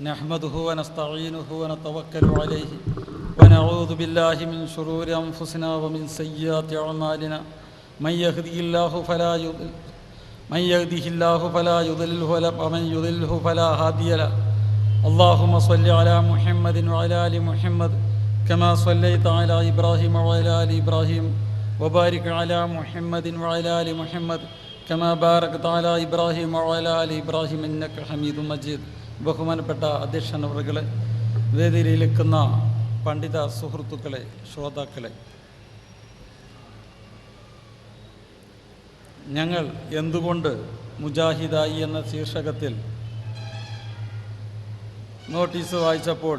نحمده ونستعينه ونتوكل عليه ونعوذ بالله من شرور أنفسنا ومن سيئات أعمالنا من يهده الله فلا يضلل ومن يضلل فلا هادي له. اللهم صل على محمد وعلى آل محمد كما صليت على إبراهيم وعلى آل إبراهيم وبارك على محمد وعلى آل محمد كما باركت على إبراهيم وعلى آل إبراهيم إنك حميد مجيد. ബഹുമാനപ്പെട്ട അധ്യക്ഷനവറുകളെ, വേദിയിലിരിക്കുന്ന പണ്ഡിത സുഹൃത്തുക്കളെ, ശ്രോതാക്കളെ, ഞങ്ങൾ എന്തുകൊണ്ട് മുജാഹിദായി എന്ന ശീർഷകത്തിൽ നോട്ടീസ് വായിച്ചപ്പോൾ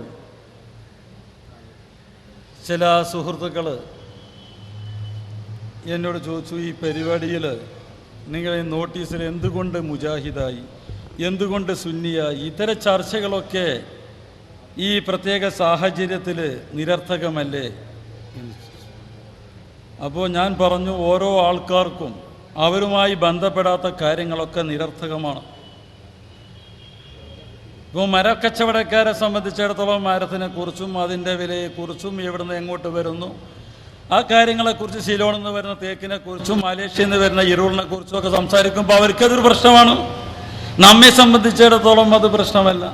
ചില സുഹൃത്തുക്കൾ എന്നോട് ചോദിച്ചു, ഈ പരിപാടിയിൽ നിങ്ങൾ ഈ നോട്ടീസിൽ എന്തുകൊണ്ട് മുജാഹിദായി, എന്തുകൊണ്ട് സുന്നിയായി, ഇത്തരം ചർച്ചകളൊക്കെ ഈ പ്രത്യേക സാഹചര്യത്തിൽ നിരർത്ഥകമല്ലേ? അപ്പോൾ ഞാൻ പറഞ്ഞു, ഓരോ ആൾക്കാർക്കും അവരുമായി ബന്ധപ്പെടാത്ത കാര്യങ്ങളൊക്കെ നിരർത്ഥകമാണ്. ഇപ്പോൾ മരക്കച്ചവടക്കാരെ സംബന്ധിച്ചിടത്തോളം മരത്തിനെക്കുറിച്ചും അതിൻ്റെ വിലയെക്കുറിച്ചും എവിടുന്ന് എങ്ങോട്ട് വരുന്നു, ആ കാര്യങ്ങളെക്കുറിച്ച് സിലോണിൽ നിന്ന് വരുന്ന തേക്കിനെക്കുറിച്ചും മലേഷ്യയിൽ നിന്ന് വരുന്ന ഇരുളിനെക്കുറിച്ചും ഒക്കെ സംസാരിക്കുമ്പോൾ അവർക്കതൊരു പ്രശ്നമാണ്. നമ്മെ സംബന്ധിച്ചിടത്തോളം അത് പ്രശ്നമല്ല.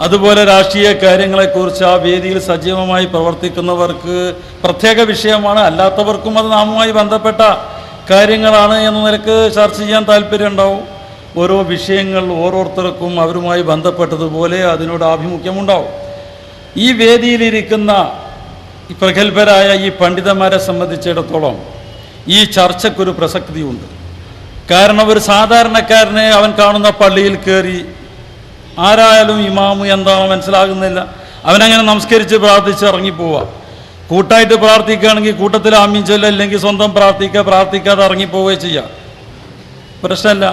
അതുപോലെ രാഷ്ട്രീയ കാര്യങ്ങളെക്കുറിച്ച് ആ വേദിയിൽ സജീവമായി പ്രവർത്തിക്കുന്നവർക്ക് പ്രത്യേക വിഷയമാണ്, അല്ലാത്തവർക്കും അത് നാമുമായി ബന്ധപ്പെട്ട കാര്യങ്ങളാണ് എന്ന നിലക്ക് ചർച്ച ചെയ്യാൻ താല്പര്യമുണ്ടാവും. ഓരോ വിഷയങ്ങൾ ഓരോരുത്തർക്കും അവരുമായി ബന്ധപ്പെട്ടതുപോലെ അതിനോട് ആഭിമുഖ്യമുണ്ടാവും. ഈ വേദിയിലിരിക്കുന്ന പ്രഗത്ഭരായ ഈ പണ്ഡിതന്മാരെ സംബന്ധിച്ചിടത്തോളം ഈ ചർച്ചയ്ക്കൊരു പ്രസക്തിയുണ്ട്. കാരണം ഒരു സാധാരണക്കാരനെ അവൻ കാണുന്ന പള്ളിയിൽ കയറി, ആരായാലും ഇമാമു എന്താണോ മനസ്സിലാകുന്നില്ല, അവനങ്ങനെ നമസ്കരിച്ച് പ്രാർത്ഥിച്ച് ഇറങ്ങിപ്പോവുക. കൂട്ടായിട്ട് പ്രാർത്ഥിക്കുകയാണെങ്കിൽ കൂട്ടത്തിൽ ആമീൻ ചൊല്ല, അല്ലെങ്കിൽ സ്വന്തം പ്രാർത്ഥിക്കാതെ ഇറങ്ങിപ്പോവുകയോ ചെയ്യുക, പ്രശ്നമല്ല.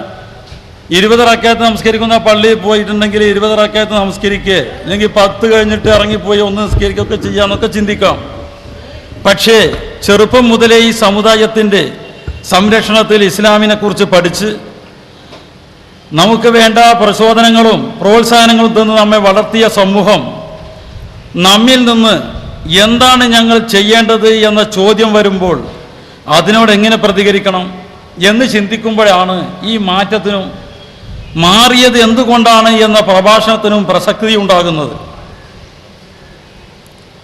20 റക്അത്ത് നമസ്കരിക്കുന്ന പള്ളിയിൽ പോയിട്ടുണ്ടെങ്കിൽ 20 റക്അത്ത് നമസ്കരിക്കുക, അല്ലെങ്കിൽ 10 കഴിഞ്ഞിട്ട് ഇറങ്ങിപ്പോയി ഒന്ന് നമസ്കരിക്കുകയൊക്കെ ചെയ്യാമെന്നൊക്കെ ചിന്തിക്കാം. പക്ഷേ ചെറുപ്പം മുതലേ ഈ സമുദായത്തിൻ്റെ സംരക്ഷണത്തിൽ ഇസ്ലാമിനെക്കുറിച്ച് പഠിച്ച് നമുക്ക് വേണ്ട പ്രചോദനങ്ങളും പ്രോത്സാഹനങ്ങളും തന്ന് നമ്മെ വളർത്തിയ സമൂഹം നമ്മിൽ നിന്ന് എന്താണ് ഞങ്ങൾ ചെയ്യേണ്ടത് എന്ന ചോദ്യം വരുമ്പോൾ അതിനോട് എങ്ങനെ പ്രതികരിക്കണം എന്ന് ചിന്തിക്കുമ്പോഴാണ് ഈ മാറ്റത്തിനും മാറിയത് എന്തുകൊണ്ടാണ് എന്ന പ്രഭാഷണത്തിനും പ്രസക്തി ഉണ്ടാകുന്നത്.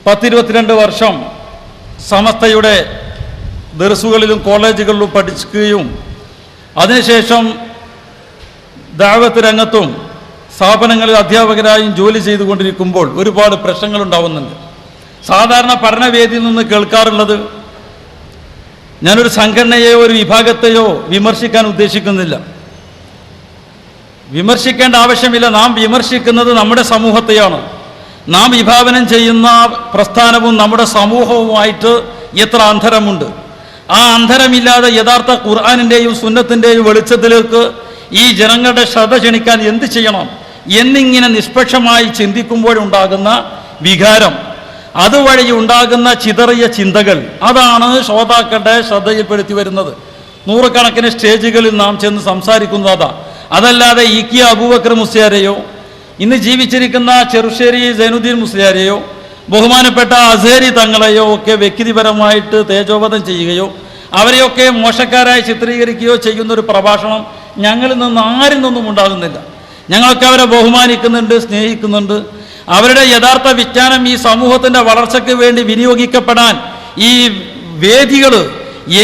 10-22 വർഷം സമസ്തയുടെ ദർസുകളിലും കോളേജുകളിലും പഠിക്കുകയും അതിനുശേഷം ദഅവത്ത് രംഗത്തും സ്ഥാപനങ്ങളിൽ അധ്യാപകരായും ജോലി ചെയ്തുകൊണ്ടിരിക്കുമ്പോൾ ഒരുപാട് പ്രശ്നങ്ങൾ ഉണ്ടാവുന്നുണ്ട്. സാധാരണ പഠനവേദിയിൽ നിന്ന് കേൾക്കാറുള്ളത്, ഞാനൊരു സംഘടനയെയോ ഒരു വിഭാഗത്തെയോ വിമർശിക്കാൻ ഉദ്ദേശിക്കുന്നില്ല, വിമർശിക്കേണ്ട ആവശ്യമില്ല. നാം വിമർശിക്കുന്നത് നമ്മുടെ സമൂഹത്തെയാണ്. നാം വിഭാവനം ചെയ്യുന്ന പ്രസ്ഥാനവും നമ്മുടെ സമൂഹവുമായിട്ട് എത്ര അന്തരമുണ്ട്. ആ അന്തരമില്ലാതെ യഥാർത്ഥ ഖുർആനിൻ്റെയും സുന്നത്തിൻ്റെയും വെളിച്ചത്തിലേക്ക് ഈ ജനങ്ങളുടെ ശ്രദ്ധ ക്ഷണിക്കാൻ എന്ത് ചെയ്യണം എന്നിങ്ങനെ നിഷ്പക്ഷമായി ചിന്തിക്കുമ്പോഴുണ്ടാകുന്ന വികാരം, അതുവഴി ഉണ്ടാകുന്ന ചിതറിയ ചിന്തകൾ, അതാണ് ശ്രോതാക്കളുടെ ശ്രദ്ധയിൽപ്പെടുത്തി വരുന്നത്. 100 കണക്കിന് സ്റ്റേജുകളിൽ നാം ചെന്ന് സംസാരിക്കുന്നതാ. അതല്ലാതെ ഇ.കെ. അബൂബക്കർ മുസ്ലിയാരെയോ ഇന്ന് ജീവിച്ചിരിക്കുന്ന ചെറുശ്ശേരി സൈനുദ്ദീൻ മുസ്ലിയാരെയോ ബഹുമാനപ്പെട്ട അസേരി തങ്ങളെയോ ഒക്കെ വ്യക്തിപരമായിട്ട് തേജോവധം ചെയ്യുകയോ അവരെയൊക്കെ മോശക്കാരായി ചിത്രീകരിക്കുകയോ ചെയ്യുന്നൊരു പ്രഭാഷണം ഞങ്ങളിൽ നിന്ന് ആരിൽ നിന്നും ഉണ്ടാകുന്നില്ല. ഞങ്ങൾക്ക് അവരെ ബഹുമാനിക്കുന്നുണ്ട്, സ്നേഹിക്കുന്നുണ്ട്. അവരുടെ യഥാർത്ഥ വിജ്ഞാനം ഈ സമൂഹത്തിൻ്റെ വളർച്ചയ്ക്ക് വേണ്ടി വിനിയോഗിക്കപ്പെടാൻ ഈ വേദികൾ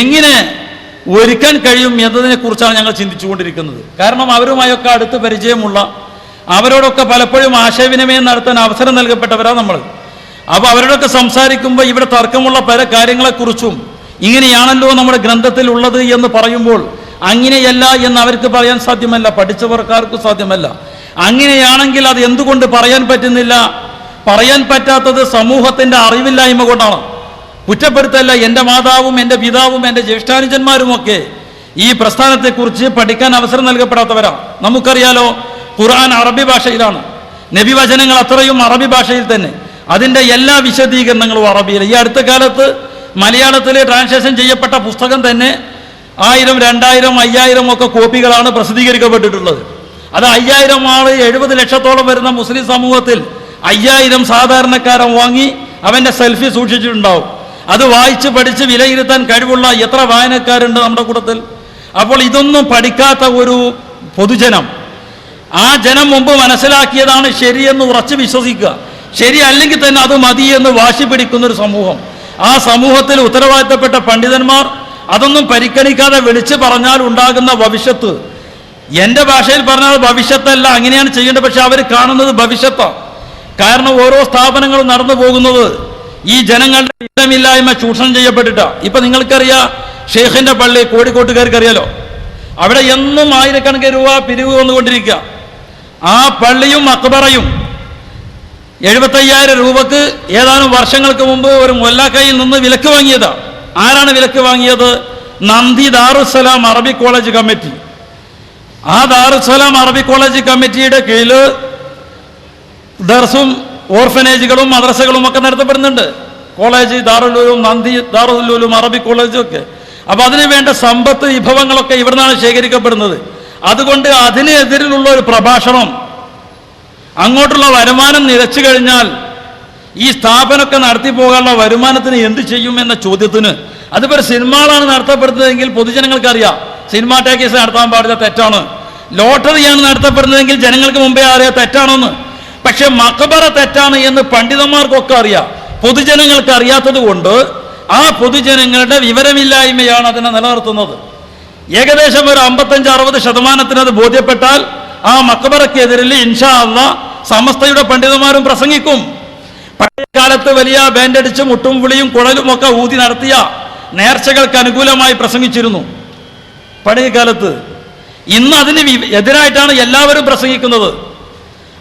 എങ്ങനെ ഒരുക്കാൻ കഴിയും എന്നതിനെക്കുറിച്ചാണ് ഞങ്ങൾ ചിന്തിച്ചുകൊണ്ടിരിക്കുന്നത്. കാരണം അവരുമായൊക്കെ അടുത്ത് പരിചയമുള്ള, അവരോടൊക്കെ പലപ്പോഴും ആശയവിനിമയം നടത്താൻ അവസരം നൽകപ്പെട്ടവരാണ് നമ്മൾ. അപ്പോൾ അവരോടൊക്കെ സംസാരിക്കുമ്പോൾ ഇവിടെ തർക്കമുള്ള പല കാര്യങ്ങളെക്കുറിച്ചും ഇങ്ങനെയാണല്ലോ നമ്മുടെ ഗ്രന്ഥത്തിൽ ഉള്ളത് എന്ന് പറയുമ്പോൾ അങ്ങനെയല്ല എന്ന് അവർക്ക് പറയാൻ സാധ്യമല്ല, പഠിച്ചവർക്കാർക്കും സാധ്യമല്ല. അങ്ങനെയാണെങ്കിൽ അത് എന്തുകൊണ്ട് പറയാൻ പറ്റുന്നില്ല? പറയാൻ പറ്റാത്തത് സമൂഹത്തിൻ്റെ അറിവില്ലായ്മ കൊണ്ടാണ്. കുറ്റപ്പെടുത്തല്ല. എൻ്റെ മാതാവും എൻ്റെ പിതാവും എൻ്റെ ജ്യേഷ്ഠാനുജന്മാരുമൊക്കെ ഈ പ്രസ്ഥാനത്തെക്കുറിച്ച് പഠിക്കാൻ അവസരം നൽകപ്പെടാത്തവരാണ്. നമുക്കറിയാലോ, ഖുർആൻ അറബി ഭാഷയിലാണ്, നബിവചനങ്ങൾ അത്രയും അറബി ഭാഷയിൽ തന്നെ, അതിൻ്റെ എല്ലാ വിശദീകരണങ്ങളും അറബിയിൽ. ഈ അടുത്ത കാലത്ത് മലയാളത്തിൽ ട്രാൻസ്ലേഷൻ ചെയ്യപ്പെട്ട പുസ്തകം തന്നെ 1000, 2000, 5000 ഒക്കെ കോപ്പികളാണ് പ്രസിദ്ധീകരിക്കപ്പെട്ടിട്ടുള്ളത്. അത് 5000 ആള് 70 ലക്ഷത്തോളം വരുന്ന മുസ്ലിം സമൂഹത്തിൽ 5000 സാധാരണക്കാരൻ വാങ്ങി അവൻ്റെ സെൽഫി സൂക്ഷിച്ചിട്ടുണ്ടാവും. അത് വായിച്ച് പഠിച്ച് വിലയിരുത്താൻ കഴിവുള്ള എത്ര വായനക്കാരുണ്ട് നമ്മുടെ കൂട്ടത്തിൽ? അപ്പോൾ ഇതൊന്നും പഠിക്കാത്ത ഒരു പൊതുജനം, ആ ജനം മുമ്പ് മനസ്സിലാക്കിയതാണ് ശരിയെന്ന് ഉറച്ചു വിശ്വസിക്കുക, ശരിയല്ലെങ്കിൽ തന്നെ അത് മതി എന്ന് വാശി പിടിക്കുന്നൊരു സമൂഹം. ആ സമൂഹത്തിൽ ഉത്തരവാദിത്തപ്പെട്ട പണ്ഡിതന്മാർ അതൊന്നും പരിഗണിക്കാതെ വിളിച്ചു പറഞ്ഞാൽ ഉണ്ടാകുന്ന ഭവിഷ്യത്ത്, എൻ്റെ ഭാഷയിൽ പറഞ്ഞാൽ ഭവിഷ്യത്തല്ല, അങ്ങനെയാണ് ചെയ്യേണ്ടത്. പക്ഷെ അവർ കാണുന്നത് ഭവിഷ്യത്താണ്. കാരണം ഓരോ സ്ഥാപനങ്ങളും നടന്നു പോകുന്നത് ഈ ജനങ്ങളുടെ ഇടമില്ലായ്മ ചൂഷണം ചെയ്യപ്പെട്ടിട്ടാണ്. ഇപ്പം നിങ്ങൾക്കറിയാം, ഷെയ്ഖിൻ്റെ പള്ളി കോഴിക്കോട്ടുകാർക്കറിയാലോ, അവിടെ എന്നും ആയിരക്കണക്കിന് രൂപ പിരിവ് വന്നുകൊണ്ടിരിക്കുക. ആ പള്ളിയും മക്ബറയും 75,000 രൂപക്ക് ഏതാനും വർഷങ്ങൾക്ക് മുമ്പ് ഒരു മൊല്ലാക്കയിൽ നിന്ന് വിലക്ക് വാങ്ങിയതാണ്. ആരാണ് വിലക്ക് വാങ്ങിയത്? നന്ദി ദാറുസ്സലാം അറബി കോളേജ് കമ്മിറ്റി. ആ ദാറുസ്സലാം അറബി കോളേജ് കമ്മിറ്റിയുടെ കീഴിൽ ദർസും ഓർഫനേജുകളും മദ്രസകളും ഒക്കെ നടത്തപ്പെടുന്നുണ്ട്. കോളേജ് ദാറുൽ നന്ദി ദാറുൽ അറബി കോളേജും ഒക്കെ. അപ്പോൾ അതിന് വേണ്ട സമ്പത്ത് വിഭവങ്ങളൊക്കെ ഇവിടുന്നാണ് ശേഖരിക്കപ്പെടുന്നത്. അതുകൊണ്ട് അതിനെതിരിലുള്ള ഒരു പ്രഭാഷണം, അങ്ങോട്ടുള്ള വരുമാനം നിലച്ചു കഴിഞ്ഞാൽ ഈ സ്ഥാപനമൊക്കെ നടത്തി പോകാനുള്ള വരുമാനത്തിന് എന്ത് ചെയ്യുമെന്ന ചോദ്യത്തിന്, അതിപ്പോൾ സിനിമകളാണ് നടത്തപ്പെടുന്നതെങ്കിൽ പൊതുജനങ്ങൾക്കറിയാം സിനിമാ ടാക്കീസ് നടത്താൻ പാടില്ല, തെറ്റാണ്. ലോട്ടറിയാണ് നടത്തപ്പെടുന്നതെങ്കിൽ ജനങ്ങൾക്ക് മുമ്പേ അറിയാം തെറ്റാണെന്ന്. പക്ഷെ മക്ബറ തെറ്റാണ് എന്ന് പണ്ഡിതന്മാർക്കൊക്കെ അറിയാം, പൊതുജനങ്ങൾക്ക് അറിയാത്തത് കൊണ്ട് ആ പൊതുജനങ്ങളുടെ വിവരമില്ലായ്മയാണ് അതിനെ നിലനിർത്തുന്നത്. ഏകദേശം ഒരു 55-60% അത് ബോധ്യപ്പെട്ടാൽ ആ മക്ബറയ്ക്കെതിരിൽ ഇൻഷാ അല്ലാഹ് സമസ്തയുടെ പണ്ഡിതന്മാരും പ്രസംഗിക്കും. പഴയ കാലത്ത് വലിയ ബാൻഡടിച്ച് മുട്ടും വിളിയും കുഴലും ഒക്കെ ഊതി നടത്തിയ നേർച്ചകൾക്ക് അനുകൂലമായി പ്രസംഗിച്ചിരുന്നു പഴയ കാലത്ത്. ഇന്ന് അതിന് എതിരായിട്ടാണ് എല്ലാവരും പ്രസംഗിക്കുന്നത്.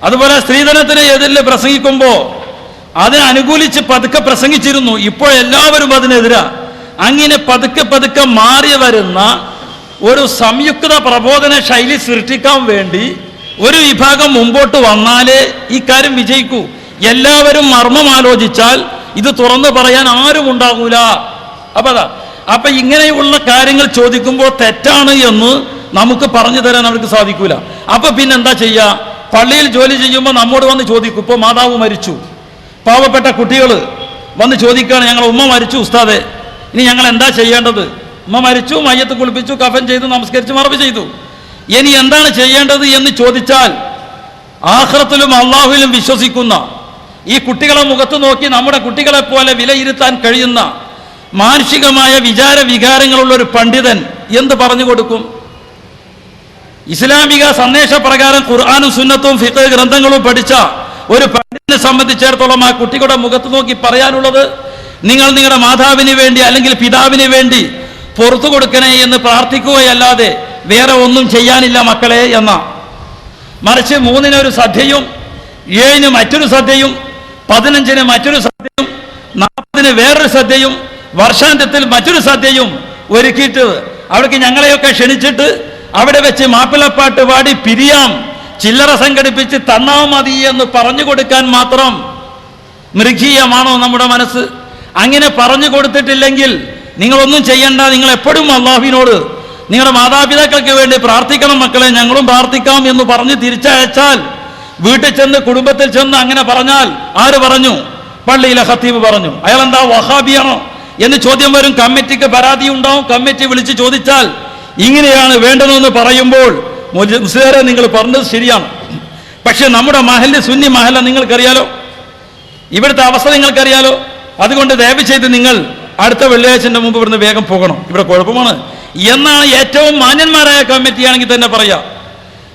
അതുപോലെ സ്ത്രീധനത്തിന് എതിരിൽ പ്രസംഗിക്കുമ്പോൾ അതിനെ അനുകൂലിച്ച് പതുക്കെ പ്രസംഗിച്ചിരുന്നു. ഇപ്പോൾ എല്ലാവരും അതിനെതിരാ. അങ്ങനെ പതുക്കെ പതുക്കെ മാറി വരുന്ന ഒരു സംയുക്ത പ്രബോധന ശൈലി സൃഷ്ടിക്കാൻ വേണ്ടി ഒരു വിഭാഗം മുമ്പോട്ട് വന്നാലേ ഈ കാര്യം വിജയിക്കൂ. എല്ലാവരും മർമ്മം ആലോചിച്ചാൽ ഇത് തുറന്നു പറയാൻ ആരും ഉണ്ടാകൂല. അപ്പൊ ഇങ്ങനെയുള്ള കാര്യങ്ങൾ ചോദിക്കുമ്പോൾ തെറ്റാണ് എന്ന് നമുക്ക് പറഞ്ഞു തരാൻ അവർക്ക് സാധിക്കൂല. അപ്പൊ പിന്നെന്താ ചെയ്യുക? പള്ളിയിൽ ജോലി ചെയ്യുമ്പോൾ നമ്മോട് വന്ന് ചോദിക്കും. ഇപ്പോൾ മാതാവ് മരിച്ചു, പാവപ്പെട്ട കുട്ടികൾ വന്ന് ചോദിക്കുകയാണ്, ഞങ്ങളുടെ ഉമ്മ മരിച്ചു ഉസ്താദെ, ഇനി ഞങ്ങൾ എന്താ ചെയ്യേണ്ടത്? ഉമ്മ മരിച്ചു, മയ്യത്ത് കുളിപ്പിച്ചു, കഫൻ ചെയ്തു, നമസ്കരിച്ചു, മറവ് ചെയ്തു, ഇനി എന്താണ് ചെയ്യേണ്ടത് എന്ന് ചോദിച്ചാൽ ആഖിറത്തിലും അള്ളാഹുവിലും വിശ്വസിക്കുന്ന ഈ കുട്ടികളെ മുഖത്ത് നോക്കി നമ്മുടെ കുട്ടികളെ പോലെ വിലയിരുത്താൻ കഴിയുന്ന മാനുഷികമായ വികാരങ്ങളുള്ള ഒരു പണ്ഡിതൻ എന്ത് പറഞ്ഞു കൊടുക്കും? ഇസ്ലാമിക സന്ദേശപ്രകാരം ഖുർആനും സുന്നത്തും ഫിഖ് ഗ്രന്ഥങ്ങളും പഠിച്ച ഒരു പണ്ഡിതനെ സംബന്ധിച്ചിടത്തോളം ആ കുട്ടികളുടെ മുഖത്ത് നോക്കി പറയാനുള്ളത്, നിങ്ങൾ നിങ്ങളുടെ മാതാവിന് വേണ്ടി അല്ലെങ്കിൽ പിതാവിന് വേണ്ടി പുറത്തു കൊടുക്കണേ എന്ന് പ്രാർത്ഥിക്കുകയല്ലാതെ വേറെ ഒന്നും ചെയ്യാനില്ല മക്കളെ എന്ന. മറിച്ച് 3-ന് സദ്യയും 7-ന് മറ്റൊരു സദ്യയും 15-ന് മറ്റൊരു സദ്യയും 40-ന് വേറൊരു സദ്യയും വർഷാന്ത്യത്തിൽ മറ്റൊരു സദ്യയും ഒരുക്കിയിട്ട് അവിടേക്ക് ഞങ്ങളെയൊക്കെ ക്ഷണിച്ചിട്ട് അവിടെ വെച്ച് മാപ്പിളപ്പാട്ട് പാടി പിരിയാം, ചില്ലറ സംഘടിപ്പിച്ച് തന്നാ മതി എന്ന് പറഞ്ഞു കൊടുക്കാൻ മാത്രം മൃഗീയമാണോ നമ്മുടെ മനസ്സ്? അങ്ങനെ പറഞ്ഞു കൊടുത്തിട്ടില്ലെങ്കിൽ നിങ്ങളൊന്നും ചെയ്യണ്ട, നിങ്ങൾ എപ്പോഴും അള്ളാഹുവിനോട് നിങ്ങളുടെ മാതാപിതാക്കൾക്ക് വേണ്ടി പ്രാർത്ഥിക്കണം മക്കളെ, ഞങ്ങളും പ്രാർത്ഥിക്കാം എന്ന് പറഞ്ഞ് തിരിച്ചയച്ചാൽ, വീട്ടിൽ ചെന്ന് കുടുംബത്തിൽ ചെന്ന് അങ്ങനെ പറഞ്ഞാൽ, ആര് പറഞ്ഞു? പള്ളിയിലെ ഖത്തീബ് പറഞ്ഞു. അയാൾ എന്താ വഹാബിയാണോ എന്ന് ചോദ്യം വരും. കമ്മിറ്റിക്ക് പരാതി ഉണ്ടാവും. കമ്മിറ്റി വിളിച്ച് ചോദിച്ചാൽ ഇങ്ങനെയാണ് വേണ്ടതെന്ന് പറയുമ്പോൾ മുസ്ലിയാരെ നിങ്ങൾ പറഞ്ഞത് ശരിയാണ്. പക്ഷെ നമ്മുടെ മഹല്ല് സുന്നി മഹല്ല നിങ്ങൾക്കറിയാലോ, ഇവിടുത്തെ അവസ്ഥ നിങ്ങൾക്കറിയാലോ. അതുകൊണ്ട് ദയവ് ചെയ്ത് നിങ്ങൾ അടുത്ത വെള്ളിയാഴ്ചൻ്റെ മുമ്പ് ഇവിടുന്ന് വേഗം പോകണം, ഇവിടെ കുഴപ്പമാണ് എന്നാണ് ഏറ്റവും മാന്യന്മാരായ കമ്മിറ്റിയാണെങ്കിൽ തന്നെ പറയാം.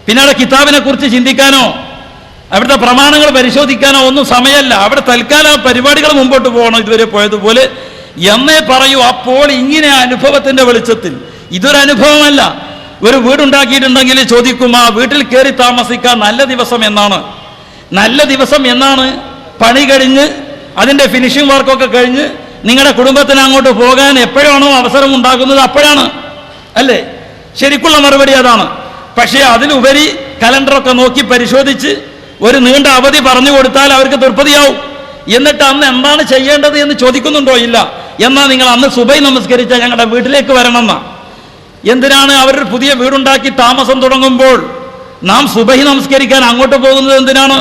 പിന്നെ അവിടെ കിതാബിനെ കുറിച്ച് ചിന്തിക്കാനോ അവിടുത്തെ പ്രമാണങ്ങൾ പരിശോധിക്കാനോ ഒന്നും സമയമല്ല. അവിടെ തൽക്കാലം പരിപാടികൾ മുമ്പോട്ട് പോകണം ഇതുവരെ പോയതുപോലെ എന്നേ പറയൂ. അപ്പോൾ ഇങ്ങനെ അനുഭവത്തിന്റെ വെളിച്ചത്തിൽ, ഇതൊരു അനുഭവമല്ല, ഒരു വീടുണ്ടാക്കിയിട്ടുണ്ടെങ്കിൽ ചോദിക്കും ആ വീട്ടിൽ കയറി താമസിക്കാൻ നല്ല ദിവസം എന്നാണ്. നല്ല ദിവസം എന്നാണ് പണി കഴിഞ്ഞ് അതിൻ്റെ ഫിനിഷിംഗ് വർക്കൊക്കെ കഴിഞ്ഞ് നിങ്ങളുടെ കുടുംബത്തിന് അങ്ങോട്ട് പോകാൻ എപ്പോഴാണോ അവസരം ഉണ്ടാകുന്നത് അപ്പോഴാണ്, അല്ലേ? ശരിക്കുള്ള മറുപടി അതാണ്. പക്ഷേ അതിലുപരി കലണ്ടറൊക്കെ നോക്കി പരിശോധിച്ച് ഒരു നീണ്ട അവധി പറഞ്ഞു കൊടുത്താൽ അവർക്ക് തൃപ്തിയാവും. എന്നിട്ട് അന്ന് എന്താണ് ചെയ്യേണ്ടത് എന്ന് ചോദിക്കുന്നുണ്ടോ? ഇല്ല. എന്നാൽ നിങ്ങൾ അന്ന് സുബൈ നമസ്കരിച്ചാൽ ഞങ്ങളുടെ വീട്ടിലേക്ക് വരണമെന്നാ. എന്തിനാണ്? അവർ പുതിയ വീടുണ്ടാക്കി താമസം തുടങ്ങുമ്പോൾ നാം സുബഹി നമസ്കരിക്കാൻ അങ്ങോട്ട് പോകുന്നത് എന്തിനാണ്?